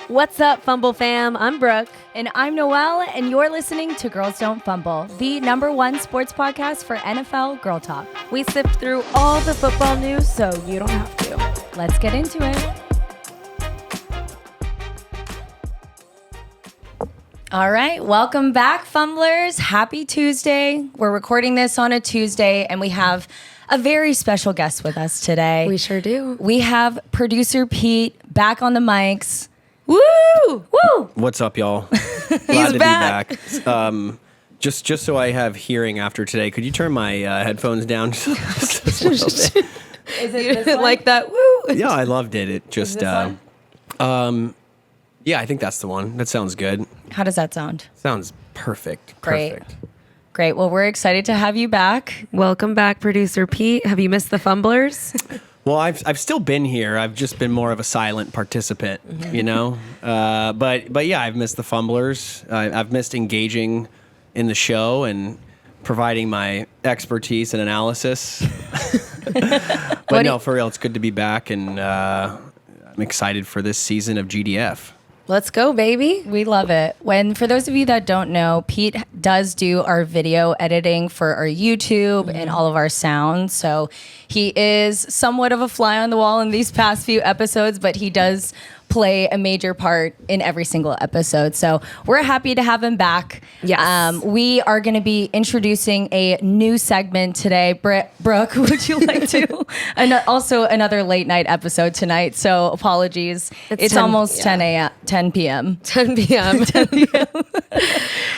What's up, Fumble fam? I'm Brooke. And I'm Noelle, and you're listening to Girls Don't Fumble, the #1 sports podcast for NFL Girl Talk. We sift through all the football news so you don't have to. Let's get into it. All right, welcome back, Fumblers. Happy Tuesday. We're recording this on a Tuesday, and we have a very special guest with us today. We sure do. We have producer Pete back on the mics. Woo! Woo! What's up, y'all? Glad to back. be back. Just so I have hearing after today, could you turn my headphones down just a little bit? Is it You this didn't one? like that? Woo! Yeah, I loved it. It just, this one? Yeah, I think that's the one. That sounds good. How does that sound? Sounds perfect. Great. Perfect. Great. Well, we're excited to have you back. Welcome back, producer Pete. Have you missed the Fumblers? Well, I've still been here. I've just been more of a silent participant, you know. But yeah, I've missed the Fumblers. I've missed engaging in the show and providing my expertise and analysis. But no, for real, it's good to be back, and I'm excited for this season of GDF. Let's go, baby. We love it. For those of you that don't know, Pete does do our video editing for our YouTube and all of our sounds. So he is somewhat of a fly on the wall in these past few episodes, but he does play a major part in every single episode. So we're happy to have him back. Yes. We are going to be introducing a new segment today. Brooke, would you like to? Also another late night episode tonight. So apologies. It's 10 almost 10 p.m. 10 p.m.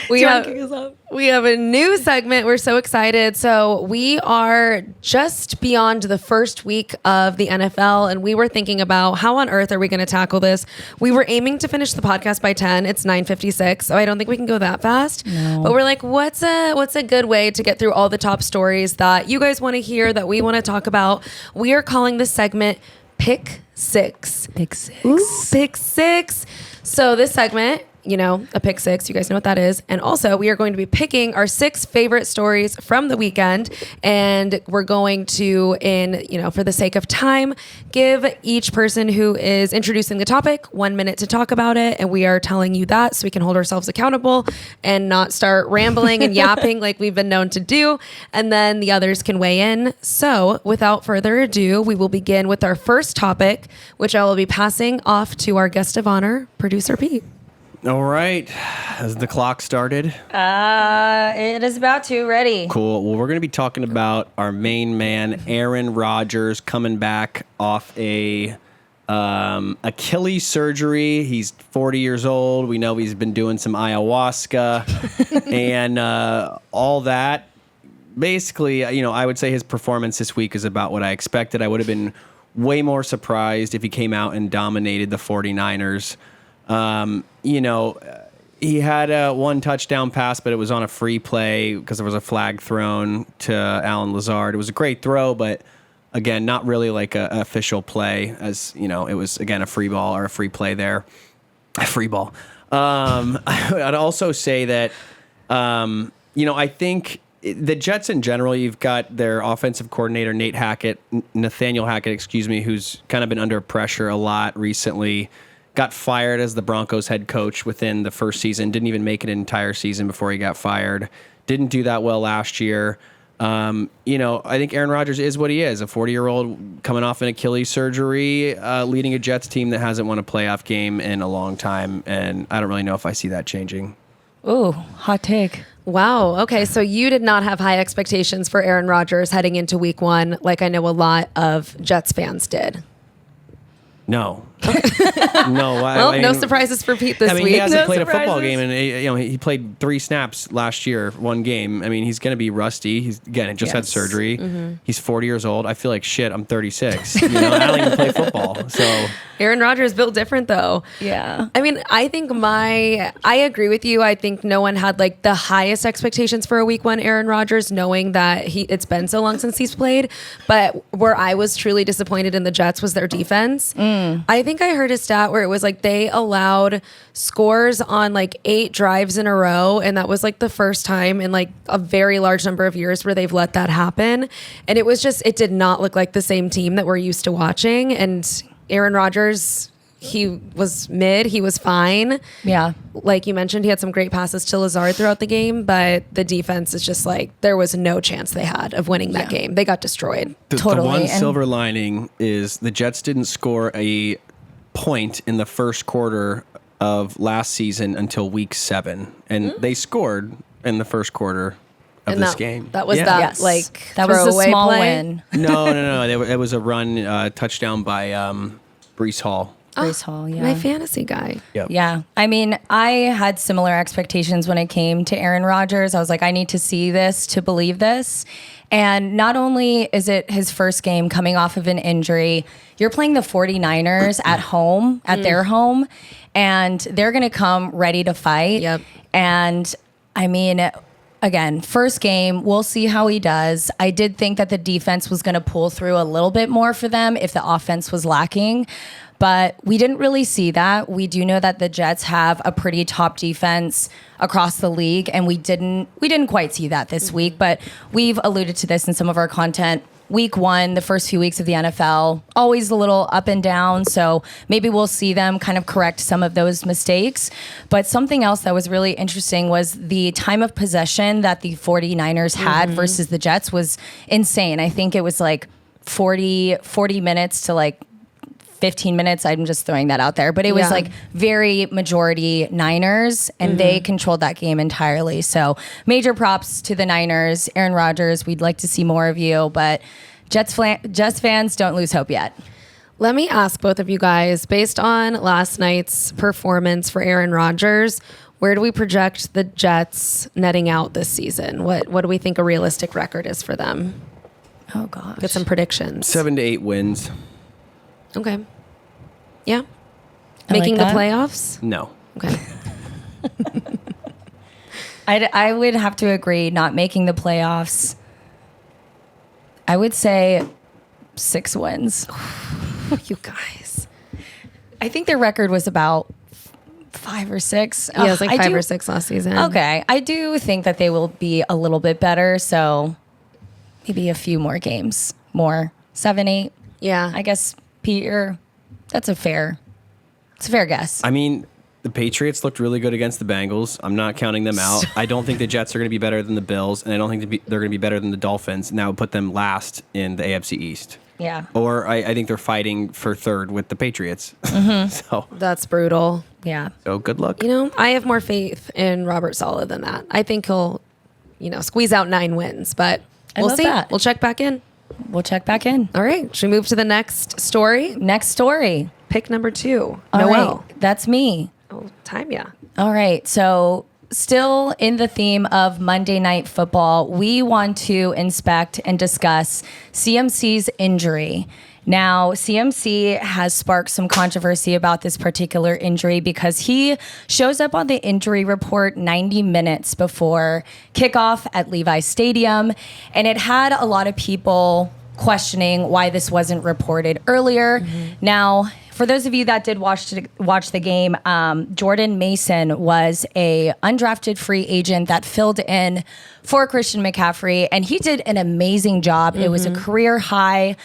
We have a new segment. We're so excited. So we are just beyond the first week of the NFL, and we were thinking about how on earth are we going to tackle this. We were aiming to finish the podcast by 10. It's 9:56, so I don't think we can go that fast. No. But we're like, what's a good way to get through all the top stories that you guys want to hear, that we want to talk about? We are calling this segment Pick Six. Pick Six. Ooh, Pick Six. So this segment, you know, a pick six, you guys know what that is. And also we are going to be picking our 6 favorite stories from the weekend. And we're going to, for the sake of time, give each person who is introducing the topic 1 minute to talk about it. And we are telling you that so we can hold ourselves accountable and not start rambling and yapping like we've been known to do. And then the others can weigh in. So without further ado, we will begin with our first topic, which I will be passing off to our guest of honor, producer Pete. All right. Has the clock started? It is about to. Ready. Cool. Well, we're going to be talking about our main man, Aaron Rodgers, coming back off a Achilles surgery. He's 40 years old. We know he's been doing some ayahuasca and all that. Basically, I would say his performance this week is about what I expected. I would have been way more surprised if he came out and dominated the 49ers. He had one touchdown pass, but it was on a free play because there was a flag thrown to Allen Lazard. It was a great throw, but again, not really like an official play, as it was again a free ball or a free play there, a free ball. I'd also say that, I think the Jets in general, you've got their offensive coordinator, Nathaniel Hackett, who's kind of been under pressure a lot recently. Got fired as the Broncos head coach within the first season. Didn't even make an entire season before he got fired. Didn't do that well last year. I think Aaron Rodgers is what he is, a 40-year-old coming off an Achilles surgery, leading a Jets team that hasn't won a playoff game in a long time. And I don't really know if I see that changing. Ooh, hot take. Wow. Okay. So you did not have high expectations for Aaron Rodgers heading into week 1, like I know a lot of Jets fans did. No. No surprises for Pete this week. He hasn't No played surprises. a football game, and he played 3 snaps last year, 1 game. I mean, he's going to be rusty. He's had surgery. Mm-hmm. He's 40 years old. I feel like shit. I'm 36. I don't even play football. So Aaron Rodgers built different though. Yeah. I mean, I think I agree with you. I think no one had like the highest expectations for a week 1 Aaron Rodgers, knowing that it's been so long since he's played. But where I was truly disappointed in the Jets was their defense. I think I heard a stat where it was like they allowed scores on like 8 drives in a row, and that was like the first time in like a very large number of years where they've let that happen. And it did not look like the same team that we're used to watching. And Aaron Rodgers, he was mid. He was fine. Yeah. Like you mentioned, he had some great passes to Lazard throughout the game, but the defense is just like, there was no chance they had of winning that game. They got destroyed. The Totally. one And- silver lining is the Jets didn't score a point in the first quarter of last season until week 7. And they scored in the first quarter of And this game. That was Yeah. that, Yes. like, that was a throwaway small play. win. No. It was a run touchdown by Brees Hall. Grace Hall, yeah. My fantasy guy. Yep. Yeah. I mean, I had similar expectations when it came to Aaron Rodgers. I was like, I need to see this to believe this. And not only is it his first game coming off of an injury, you're playing the 49ers at home, at their home, and they're going to come ready to fight. Yep. And I mean, again, first game, we'll see how he does. I did think that the defense was going to pull through a little bit more for them if the offense was lacking. But we didn't really see that. We do know that the Jets have a pretty top defense across the league, and we didn't quite see that this week. But we've alluded to this in some of our content. Week 1, the first few weeks of the NFL, always a little up and down. So maybe we'll see them kind of correct some of those mistakes. But something else that was really interesting was the time of possession that the 49ers had versus the Jets was insane. I think it was like 40 minutes to like 15 minutes. I'm just throwing that out there. But it was like very majority Niners, and they controlled that game entirely. So major props to the Niners. Aaron Rodgers, we'd like to see more of you. But Jets fans, don't lose hope yet. Let me ask both of you guys, based on last night's performance for Aaron Rodgers, where do we project the Jets netting out this season? What do we think a realistic record is for them? Oh, gosh. Get some predictions. 7 to 8 wins. Okay. Yeah. I Making like the that. playoffs? No. Okay. I would have to agree, not making the playoffs. I would say 6 wins. You guys. I think their record was about 5 or 6. Yeah, it was like I 5 do- or 6 last season. Okay. I do think that they will be a little bit better. So maybe a few more games. More. 7, 8. Yeah. I guess, Peter, it's a fair guess. I mean, the Patriots looked really good against the Bengals. I'm not counting them out. I don't think the Jets are going to be better than the Bills, and I don't think they're going to be better than the Dolphins. And that would put them last in the AFC East. Yeah. Or I think they're fighting for third with the Patriots. So That's brutal. Yeah. good luck. You know, I have more faith in Robert Saleh than that. I think he'll, squeeze out 9 wins, but I we'll love see. that. We'll check back in. We'll check back in. All right. Should we move to the next story? Next story. Pick number 2. All Noelle. right. That's me. Oh, time, yeah. All right. So, still in the theme of Monday Night Football, we want to inspect and discuss CMC's injury. Now, CMC has sparked some controversy about this particular injury because he shows up on the injury report 90 minutes before kickoff at Levi Stadium, and it had a lot of people questioning why this wasn't reported earlier. Now, for those of you that did watch the game, Jordan Mason was a undrafted free agent that filled in for Christian McCaffrey, and he did an amazing job. It was a career high.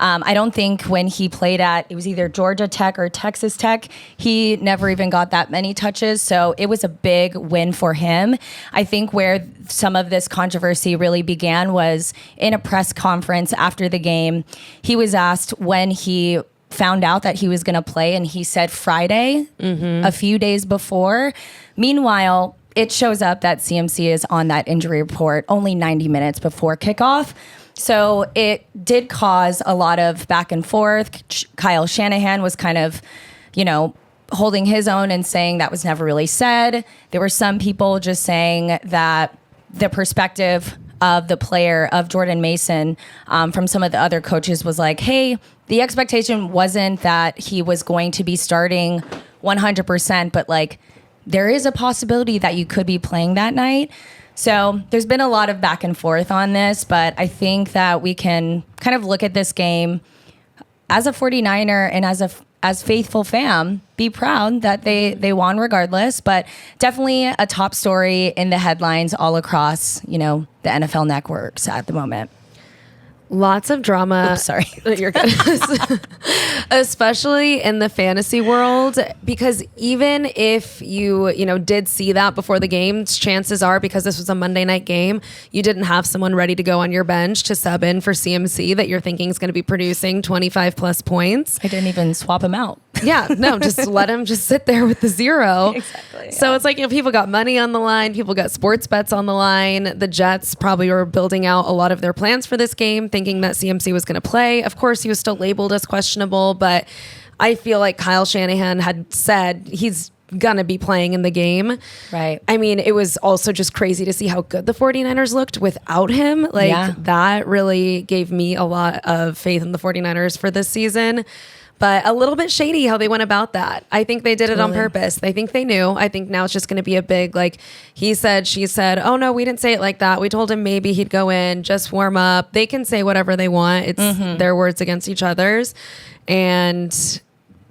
I don't think when he played it was either Georgia Tech or Texas Tech, he never even got that many touches. So it was a big win for him. I think where some of this controversy really began was in a press conference after the game. He was asked when he found out that he was going to play, and he said Friday, a few days before. Meanwhile, it shows up that CMC is on that injury report only 90 minutes before kickoff. So it did cause a lot of back and forth. Kyle Shanahan was kind of, holding his own and saying that was never really said. There were some people just saying that the perspective of the player, of Jordan Mason, from some of the other coaches was like, hey, the expectation wasn't that he was going to be starting 100%, but like there is a possibility that you could be playing that night. So there's been a lot of back and forth on this, but I think that we can kind of look at this game as a 49er and as faithful fam, be proud that they won regardless, but definitely a top story in the headlines all across, the NFL networks at the moment. Lots of drama. Oops, sorry. You're good. Especially in the fantasy world, because even if you did see that before the games, chances are, because this was a Monday night game, you didn't have someone ready to go on your bench to sub in for CMC that you're thinking is going to be producing 25 plus points. I didn't even swap him out. Yeah, no, just let him just sit there with the 0. Exactly. So it's like, people got money on the line, people got sports bets on the line. The Jets probably were building out a lot of their plans for this game, thinking that CMC was going to play. Of course, he was still labeled as questionable, but I feel like Kyle Shanahan had said he's gonna be playing in the game. Right. I mean, it was also just crazy to see how good the 49ers looked without him. That really gave me a lot of faith in the 49ers for this season. But a little bit shady how they went about that. I think they did it on purpose. I think they knew. I think now it's just going to be a big, he said, she said, oh no, we didn't say it like that. We told him maybe he'd go in, just warm up. They can say whatever they want. It's their words against each other's. And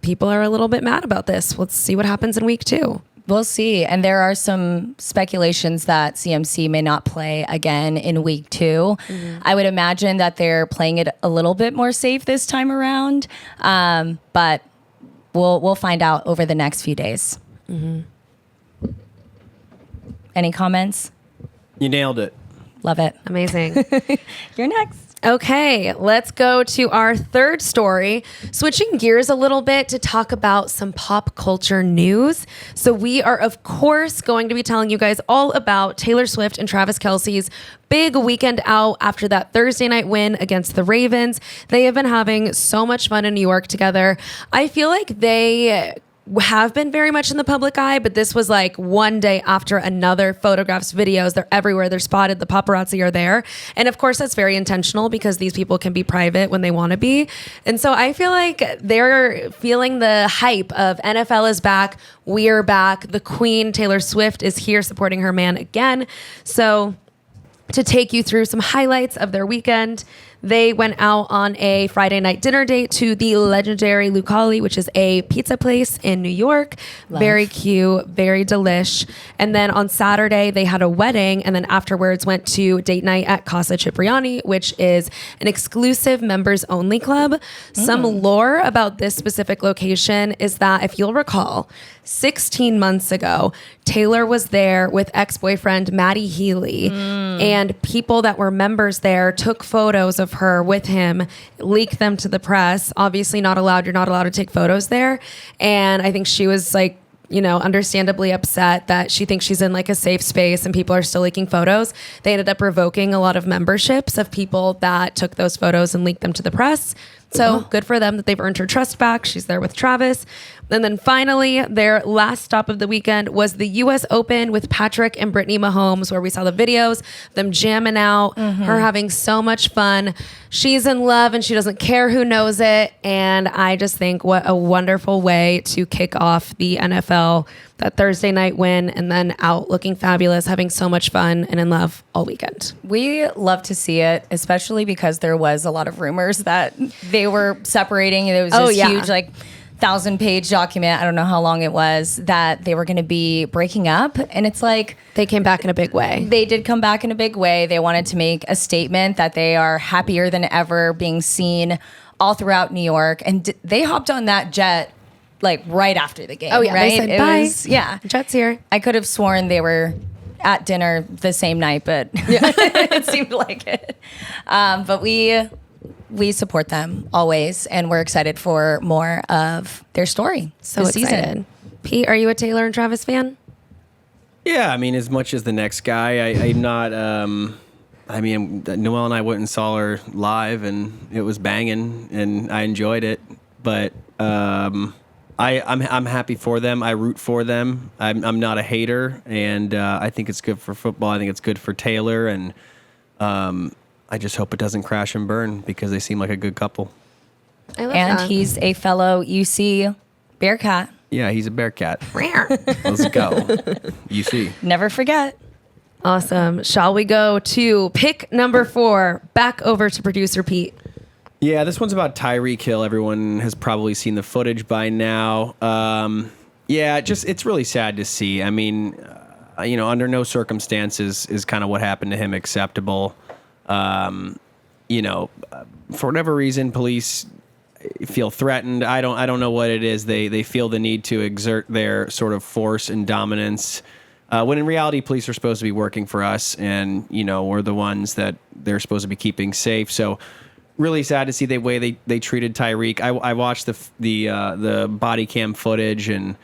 people are a little bit mad about this. Let's see what happens in week 2. We'll see. And there are some speculations that CMC may not play again in week 2. I would imagine that they're playing it a little bit more safe this time around. But we'll find out over the next few days. Any comments? You nailed it. Love it. Amazing. You're next. Okay, let's go to our third story, switching gears a little bit to talk about some pop culture news. So we are, of course, going to be telling you guys all about Taylor Swift and Travis Kelce's big weekend out after that Thursday night win against the Ravens. They have been having so much fun in New York together. I feel like they have been very much in the public eye, but this was like one day after another. Photographs, videos, they're everywhere. They're spotted. The paparazzi are there. And of course, that's very intentional because these people can be private when they want to be. And so I feel like they're feeling the hype of NFL is back. We're back. The Queen, Taylor Swift, is here supporting her man again. So to take you through some highlights of their weekend, they went out on a Friday night dinner date to the legendary Lucali, which is a pizza place in New York. Love. Very cute, very delish. And then on Saturday, they had a wedding, and then afterwards went to date night at Casa Cipriani, which is an exclusive members-only club. Some lore about this specific location is that, if you'll recall, 16 months ago, Taylor was there with ex-boyfriend Maddie Healy, and people that were members there took photos of her with him, leaked them to the press. Obviously not allowed. You're not allowed to take photos there. And I think she was understandably upset that she thinks she's in a safe space and people are still leaking photos. They ended up revoking a lot of memberships of people that took those photos and leaked them to the press. So good for them that they've earned her trust back. She's there with Travis. And then finally, their last stop of the weekend was the U.S. Open with Patrick and Brittany Mahomes, where we saw the videos, them jamming out, her having so much fun. She's in love and she doesn't care who knows it. And I just think what a wonderful way to kick off the NFL, that Thursday night win, and then out looking fabulous, having so much fun and in love all weekend. We love to see it, especially because there was a lot of rumors that they were separating. It was this huge, 1,000-page document. I don't know how long it was, that they were going to be breaking up. And it's like, they came back in a big way. They did come back in a big way. They wanted to make a statement that they are happier than ever being seen all throughout New York. And they hopped on that jet right after the game. Oh yeah, right? they said bye. Jet's here. I could have sworn they were at dinner the same night, but it seemed like it. But we support them always, and we're excited for more of their story So this excited. season. Pete, are you a Taylor and Travis fan? Yeah, I mean, as much as the next guy, I'm not. Noelle and I went and saw her live, and it was banging, and I enjoyed it. But I'm happy for them. I root for them. I'm not a hater, and I think it's good for football. I think it's good for Taylor, and I just hope it doesn't crash and burn because they seem like a good couple. I love And that. he's a fellow UC Bearcat. Yeah, he's a Bearcat. Rare. Let's go. You see. Never forget. Awesome. Shall we go to pick number 4? Back over to producer Pete. Yeah, this one's about Tyreek Hill. Everyone has probably seen the footage by now. It's really sad to see. I mean, under no circumstances is kind of what happened to him acceptable. for whatever reason, police feel threatened. I don't know what it is. They feel the need to exert their sort of force and dominance. When in reality, police are supposed to be working for us, and we're the ones that they're supposed to be keeping safe. So, really sad to see the way they treated Tyreek. I watched the body cam footage, and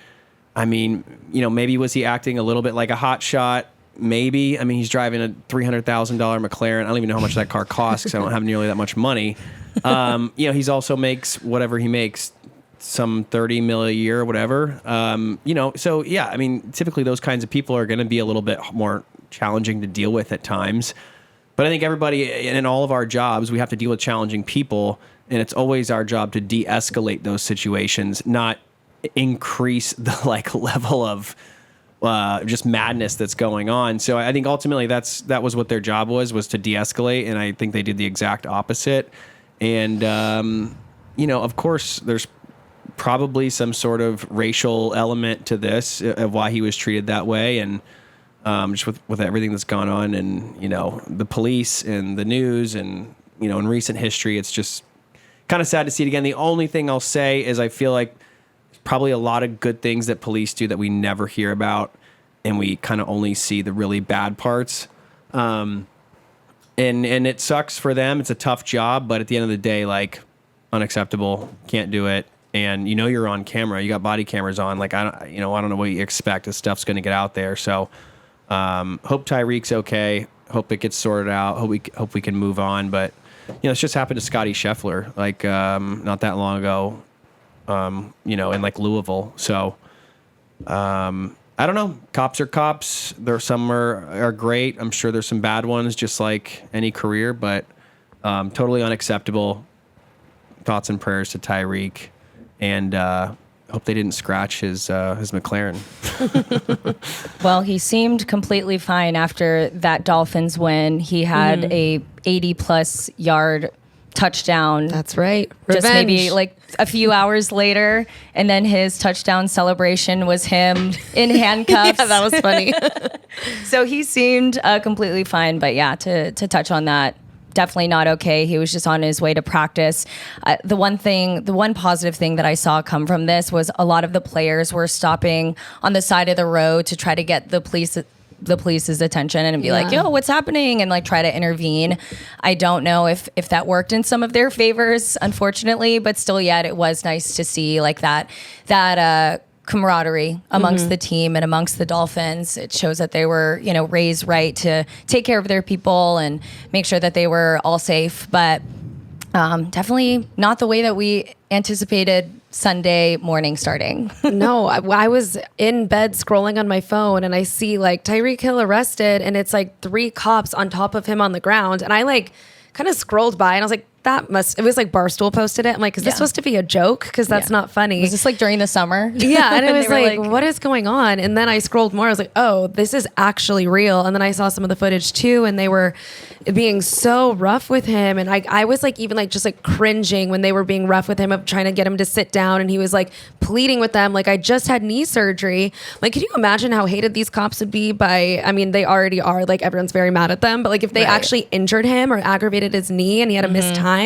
I mean, maybe was he acting a little bit like a hot shot? Maybe. I mean, he's driving a $300,000 McLaren. I don't even know how much that car costs because I don't have nearly that much money. He's also makes whatever he makes, some 30 mil a year or whatever. So yeah, I mean, typically those kinds of people are going to be a little bit more challenging to deal with at times. But I think everybody in all of our jobs, we have to deal with challenging people, and it's always our job to de-escalate those situations, not increase the level of just madness that's going on. So I think ultimately that was what their job was to de-escalate, and I think they did the exact opposite. And of course, there's probably some sort of racial element to this of why he was treated that way, and just with everything that's gone on, and the police and the news, and in recent history, it's just kind of sad to see it again. The only thing I'll say is I feel like there's probably a lot of good things that police do that we never hear about, and we kind of only see the really bad parts. And it sucks for them. It's a tough job, but at the end of the day, unacceptable, can't do it. And you're on camera, you got body cameras on. I don't know what you expect. This stuff's going to get out there. So hope Tyreek's okay. Hope it gets sorted out. Hope we can move on. But it's just happened to Scotty Scheffler not that long ago. In Louisville. So I don't know. Cops are cops. Some are great. I'm sure there's some bad ones, just like any career. But totally unacceptable. Thoughts and prayers to Tyreek. And hope they didn't scratch his McLaren. Well, he seemed completely fine after that Dolphins win. He had a 80-plus yard touchdown. That's right. Just Revenge. maybe a few hours later, and then his touchdown celebration was him in handcuffs. Yeah, that was funny. So he seemed completely fine. But yeah, to touch on that, definitely not okay. He was just on his way to practice. The one positive thing that I saw come from this was a lot of the players were stopping on the side of the road to try to get the police's attention and be like, yo, what's happening? And try to intervene. I don't know if that worked in some of their favors, unfortunately, but still yet it was nice to see that camaraderie amongst the team and amongst the Dolphins. It shows that they were, raised right to take care of their people and make sure that they were all safe. But definitely not the way that we anticipated Sunday morning starting. No, I was in bed scrolling on my phone, and I see Tyreek Hill arrested, and it's 3 cops on top of him on the ground. And I kind of scrolled by, and I was like, it was Barstool posted it. I'm like, is this supposed to be a joke? Because that's not funny. Was this during the summer? Yeah. And it was what is going on? And then I scrolled more. I was like, oh, this is actually real. And then I saw some of the footage too, and they were being so rough with him. And I was even just cringing when they were being rough with him, of trying to get him to sit down. And he was pleading with them, I just had knee surgery. Could you imagine how hated these cops would be by, they already are, everyone's very mad at them. But if they actually injured him or aggravated his knee and he had to miss time,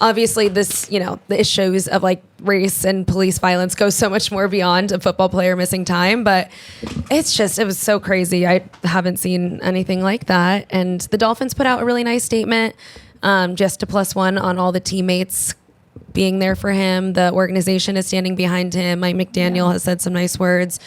obviously this, the issues of race and police violence go so much more beyond a football player missing time. But it was so crazy. I haven't seen anything like that. And the Dolphins put out a really nice statement, just a +1 on all the teammates being there for him. The organization is standing behind him. Mike McDaniel has said some nice words.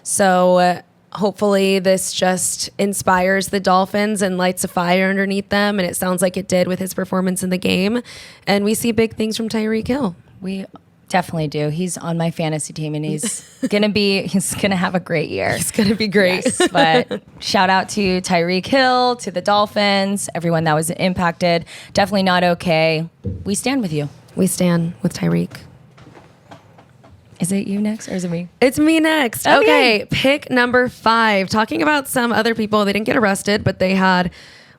So hopefully this just inspires the Dolphins and lights a fire underneath them. And it sounds like it did with his performance in the game. And we see big things from Tyreek Hill. We definitely do. He's on my fantasy team, and he's gonna have a great year. It's gonna be great. Yes, but shout out to Tyreek Hill, to the Dolphins, everyone that was impacted. Definitely not okay. We stand with you. We stand with Tyreek. Is it you next, or is it me? It's me next. Okay, pick number 5. Talking about some other people. They didn't get arrested, but they had,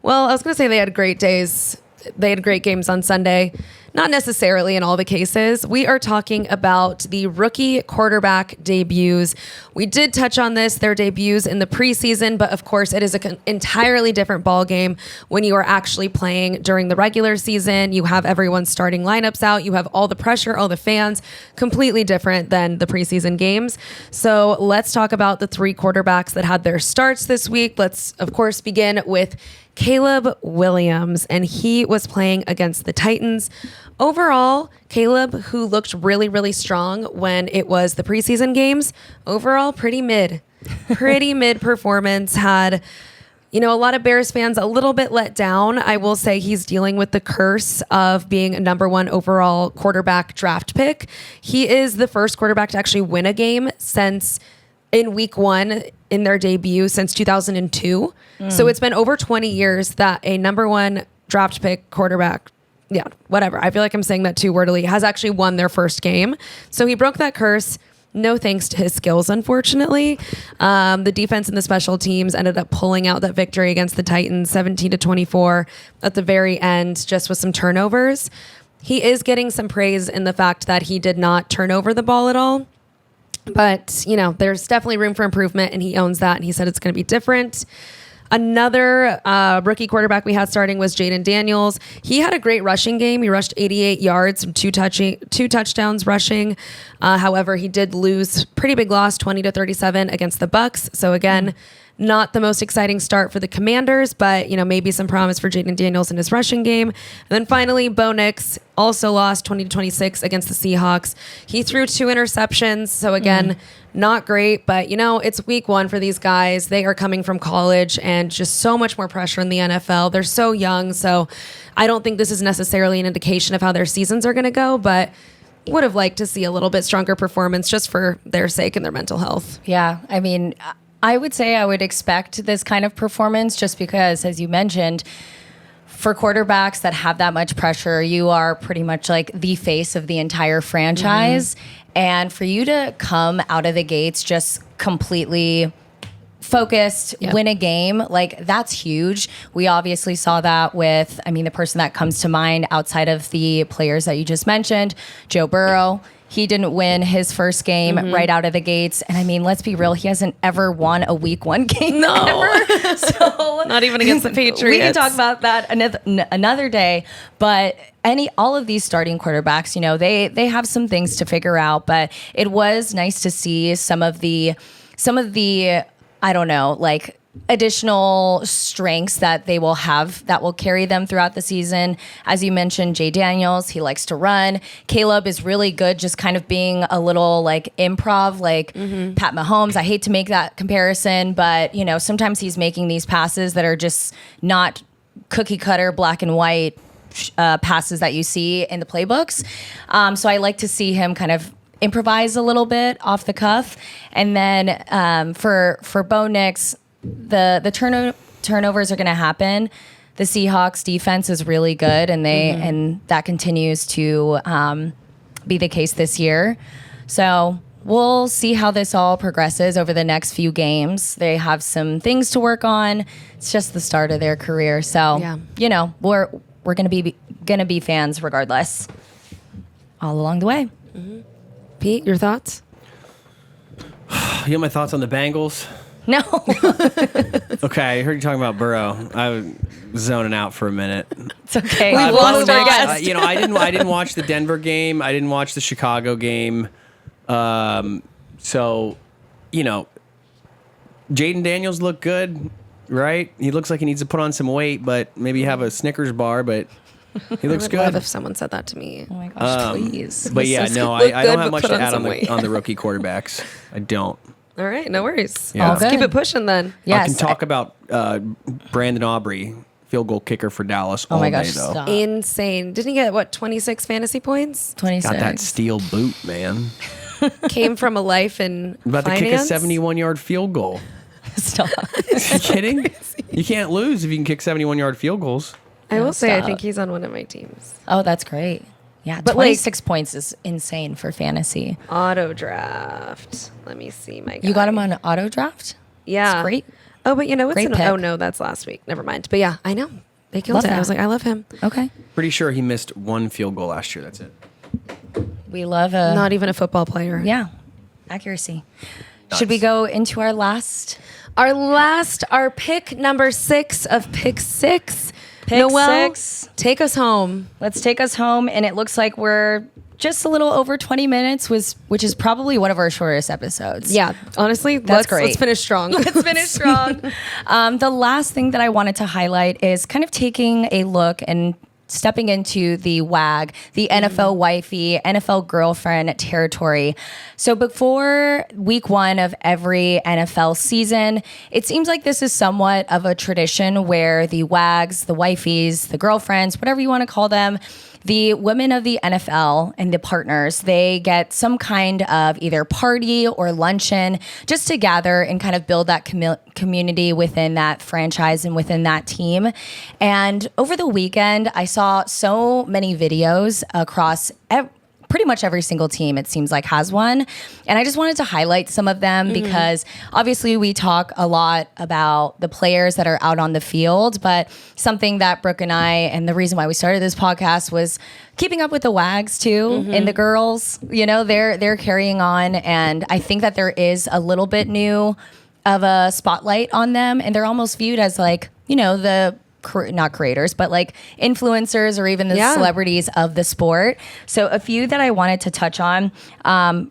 I was going to say they had great days. They had great games on Sunday. Not necessarily in all the cases. We are talking about the rookie quarterback debuts. We did touch on this, their debuts in the preseason, but of course it is an entirely different ball game when you are actually playing during the regular season. You have everyone's starting lineups out. You have all the pressure, all the fans, completely different than the preseason games. So let's talk about the 3 quarterbacks that had their starts this week. Let's, of course, begin with Caleb Williams, and he was playing against the Titans. Overall, Caleb, who looked really, really strong when it was the preseason games, overall pretty mid performance. Had, a lot of Bears fans a little bit let down. I will say he's dealing with the curse of being a number 1 overall quarterback draft pick. He is the first quarterback to actually win a game since in week 1 in their debut since 2002. So it's been over 20 years that a number 1 draft pick quarterback, whatever, I feel like I'm saying that too wordily, has actually won their first game. So he broke that curse. No thanks to his skills, unfortunately. The defense and the special teams ended up pulling out that victory against the Titans, 17-24 at the very end, just with some turnovers. He is getting some praise in the fact that he did not turn over the ball at all. But, there's definitely room for improvement, and he owns that, and he said it's going to be different. Another rookie quarterback we had starting was Jaden Daniels. He had a great rushing game. He rushed 88 yards, two touchdowns rushing. However, he did lose, pretty big loss, 20-37 against the Bucs. So again, not the most exciting start for the Commanders, but maybe some promise for Jaden Daniels in his rushing game. And then finally, Bo Nix also lost 20-26 against the Seahawks. He threw 2 interceptions. So again, not great, but it's week 1 for these guys. They are coming from college and just so much more pressure in the NFL. They're so young. So I don't think this is necessarily an indication of how their seasons are going to go, but would have liked to see a little bit stronger performance just for their sake and their mental health. Yeah. I mean, I would say I would expect this kind of performance just because, as you mentioned, for quarterbacks that have that much pressure, you are pretty much like the face of the entire franchise. And for you to come out of the gates just completely focused, win a game, like that's huge. We obviously saw that with, the person that comes to mind outside of the players that you just mentioned, Joe Burrow. He didn't win his first game right out of the gates. And let's be real, he hasn't ever won a week 1 game ever. So not even against the Patriots. We can talk about that another day. But all of these starting quarterbacks, they have some things to figure out. But it was nice to see some of the I don't know, like additional strengths that they will have that will carry them throughout the season. As you mentioned, Jay Daniels, he likes to run. Caleb is really good just kind of being a little like improv, like Pat Mahomes. I hate to make that comparison, but sometimes he's making these passes that are just not cookie cutter black and white passes that you see in the playbooks. So I like to see him kind of improvise a little bit off the cuff. And then for Bo Nix, the turnovers are going to happen. The Seahawks defense is really good, and and that continues to be the case this year. So we'll see how this all progresses over the next few games. They have some things to work on. It's just the start of their career, so we're going to be fans regardless, all along the way. Pete, your thoughts? You got my thoughts on the Bengals? No. Okay, I heard you talking about Burrow. I was zoning out for a minute. It's okay. We lost our guest. I didn't watch the Denver game. I didn't watch the Chicago game. So, Jaden Daniels looked good, right? He looks like he needs to put on some weight, but maybe have a Snickers bar, but he looks good. I would love if someone said that to me. Oh my gosh, please. But yeah, no, I don't have much to add on the rookie quarterbacks. I don't. All right, no worries. Yeah. Let's keep it pushing then. Yes. I can talk about Brandon Aubrey, field goal kicker for Dallas all day, though. Stop. Insane. Didn't he get, 26 fantasy points? 26. Got that steel boot, man. Came from a life in About finance. to kick a 71-yard field goal. Stop. Are you kidding? You can't lose if you can kick 71-yard field goals. I will say, I stop. think he's on one of my teams. Oh, that's great. Yeah, But 26 points is insane for fantasy. Auto draft. Let me see my guy. You got him on auto draft? Yeah. That's great. Oh, but what's Great pick. oh no, that's last week. Never mind. But yeah, I know. They killed Love it. I that. was like, I love him. Okay. Pretty sure he missed one field goal last year. That's it. We love a Not even a football player. yeah, accuracy. Nuts. Should we go into our last Our pick number 6 of pick 6. Pick Noelle, 6. take us home. Let's take us home, and it looks like we're just a little over 20 minutes, which is probably one of our shortest episodes. Yeah, honestly, That's great. Let's finish strong. Let's finish strong. The last thing that I wanted to highlight is kind of taking a look and stepping into the WAG, the NFL wifey, NFL girlfriend territory. So before week 1 of every NFL season, it seems like this is somewhat of a tradition where the WAGs, the wifeys, the girlfriends, whatever you want to call them, the women of the NFL and the partners, they get some kind of either party or luncheon just to gather and kind of build that community within that franchise and within that team. And over the weekend, I saw so many videos across pretty much every single team, it seems like, has one. And I just wanted to highlight some of them because obviously we talk a lot about the players that are out on the field, but something that Brooke and I, and the reason why we started this podcast, was keeping up with the WAGs too, and the girls, they're carrying on. And I think that there is a little bit new of a spotlight on them, and they're almost viewed as like, the not creators, but like influencers or even the celebrities of the sport. So a few that I wanted to touch on.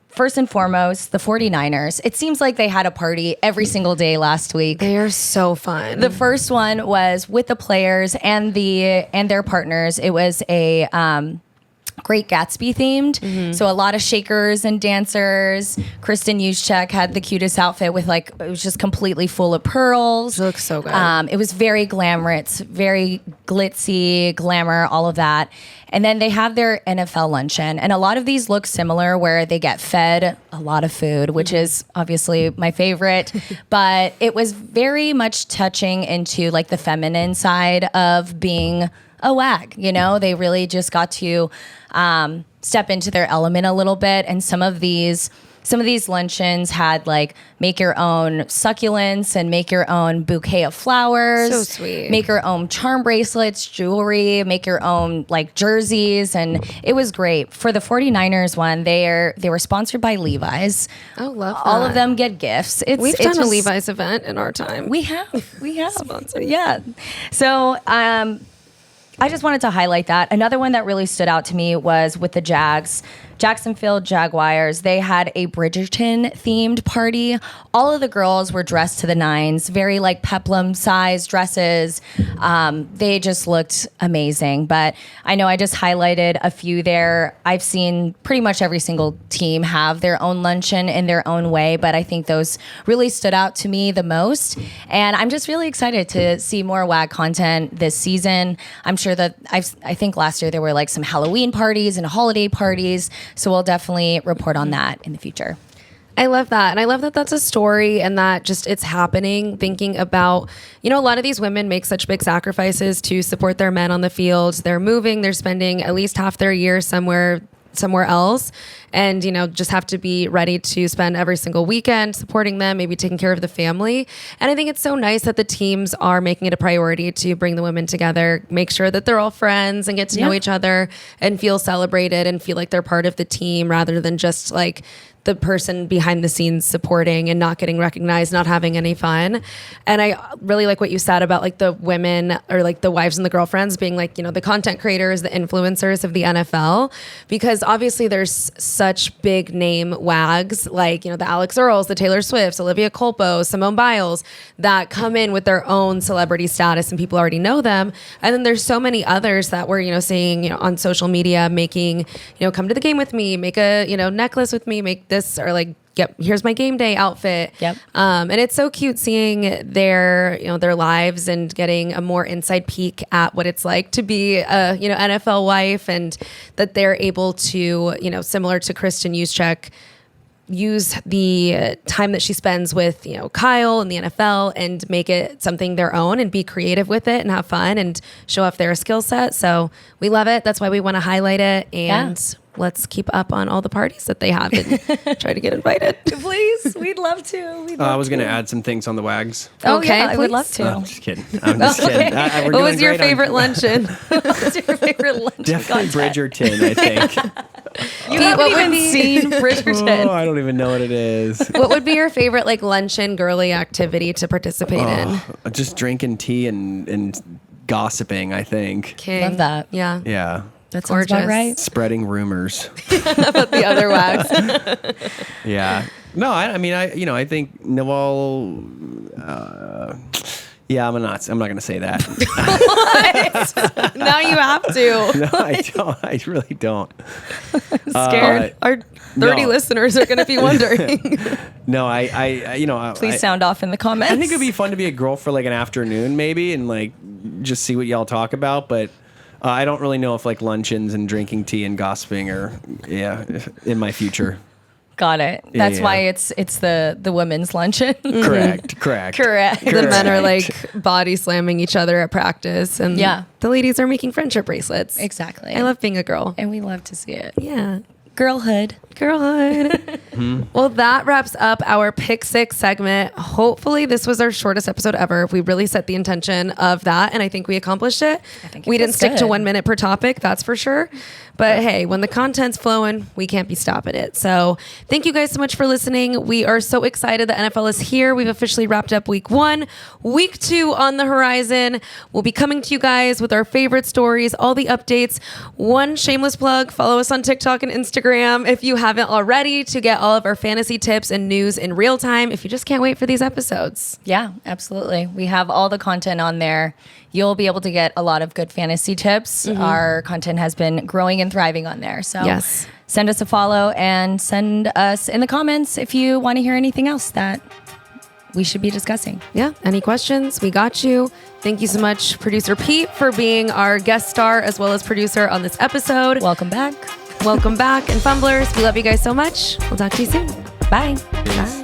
First and foremost, the 49ers. It seems like they had a party every single day last week. They are so fun. The first one was with the players and their partners. It was a Great Gatsby themed. So a lot of shakers and dancers. Kristen Juszczyk had the cutest outfit with it was just completely full of pearls. It looks so good. It was very glamorous, very glitzy, glamour, all of that. And then they have their NFL luncheon. And a lot of these look similar where they get fed a lot of food, which is obviously my favorite. But it was very much touching into like the feminine side of being a WAG. They really just got to step into their element a little bit. And some of these luncheons had like make your own succulents and make your own bouquet of flowers. So sweet. Make your own charm bracelets, jewelry, make your own like jerseys. And it was great. For the 49ers one, they were sponsored by Levi's. Oh, love that. All of them get gifts. We've done a Levi's event in our time. We have. Sponsored. Yeah. So, I just wanted to highlight that. Another one that really stood out to me was with the Jags. Jacksonville Jaguars, they had a Bridgerton themed party. All of the girls were dressed to the nines, very like peplum size dresses. They just looked amazing. But I know I just highlighted a few there. I've seen pretty much every single team have their own luncheon in their own way, but I think those really stood out to me the most. And I'm just really excited to see more WAG content this season. I'm sure that I think last year there were like some Halloween parties and holiday parties. So we'll definitely report on that in the future. I love that. And I love that that's a story and that just it's happening. Thinking about, a lot of these women make such big sacrifices to support their men on the field. They're moving, they're spending at least half their year somewhere else, and just have to be ready to spend every single weekend supporting them, maybe taking care of the family. And I think it's so nice that the teams are making it a priority to bring the women together, make sure that they're all friends and get to know each other and feel celebrated and feel like they're part of the team rather than just like the person behind the scenes supporting and not getting recognized, not having any fun. And I really like what you said about like the women or like the wives and the girlfriends being like, the content creators, the influencers of the NFL, because obviously there's such big name WAGs like, the Alex Earls, the Taylor Swifts, Olivia Culpo, Simone Biles that come in with their own celebrity status and people already know them. And then there's so many others that we're, seeing, on social media making, come to the game with me, make a, necklace with me, make this or like, yep, here's my game day outfit. Yep. And it's so cute seeing their lives and getting a more inside peek at what it's like to be a, NFL wife, and that they're able to, similar to Kristen Juszczyk, use the time that she spends with, Kyle and the NFL and make it something their own and be creative with it and have fun and show off their skill set. So we love it. That's why we want to highlight it. And let's keep up on all the parties that they have and try to get invited. Please, we'd love to. I was going to add some things on the wags. Okay, I would please. love to. I'm just kidding. I'm just kidding. We're What doing was your great on- favorite luncheon? What's your favorite lunch? Definitely Bridgerton, I think. You Pete, haven't what would even be- seen Bridgerton. Oh, I don't even know what it is. What would be your favorite like luncheon girly activity to participate in? Just drinking tea and gossiping, I think. King. Love that. Yeah. Yeah. That sounds about Gorgeous. right. Spreading rumors. About the other wags. Yeah. No, I mean, I think Noel. Yeah, I'm not going to say that. Now you have to. No, I don't. I really don't. Scared. Our 30 no. listeners are going to be wondering. No, I Please sound off in the comments. I think it'd be fun to be a girl for like an afternoon, maybe, and like just see what y'all talk about. But I don't really know if like luncheons and drinking tea and gossiping are in my future. Got it. That's Yeah. why it's the women's luncheon. Correct. Correct. The men are like body slamming each other at practice, and Yeah. the ladies are making friendship bracelets. Exactly. I love being a girl. and we love to see it. Yeah. Girlhood. Girlhood. Well, that wraps up our Pick Six segment. Hopefully, this was our shortest episode ever. We really set the intention of that, and I think we accomplished it. think it We didn't was stick to good. 1 minute per topic, that's for sure. But hey, when the content's flowing, we can't be stopping it. So thank you guys so much for listening. We are so excited the NFL is here. We've officially wrapped up week 1. Week 2 on the horizon. We'll be coming to you guys with our favorite stories, all the updates. One shameless plug, follow us on TikTok and Instagram if you haven't already to get all of our fantasy tips and news in real time if you just can't wait for these episodes. Yeah, absolutely. We have all the content on there. You'll be able to get a lot of good fantasy tips. Our content has been growing and thriving on there. So Yes. send us a follow and send us in the comments if you want to hear anything else that we should be discussing. Yeah. Any questions? We got you. Thank you so much, Producer Pete, for being our guest star as well as producer on this episode. Welcome back. Welcome back. And Fumblers, we love you guys so much. We'll talk to you soon. Bye. Bye.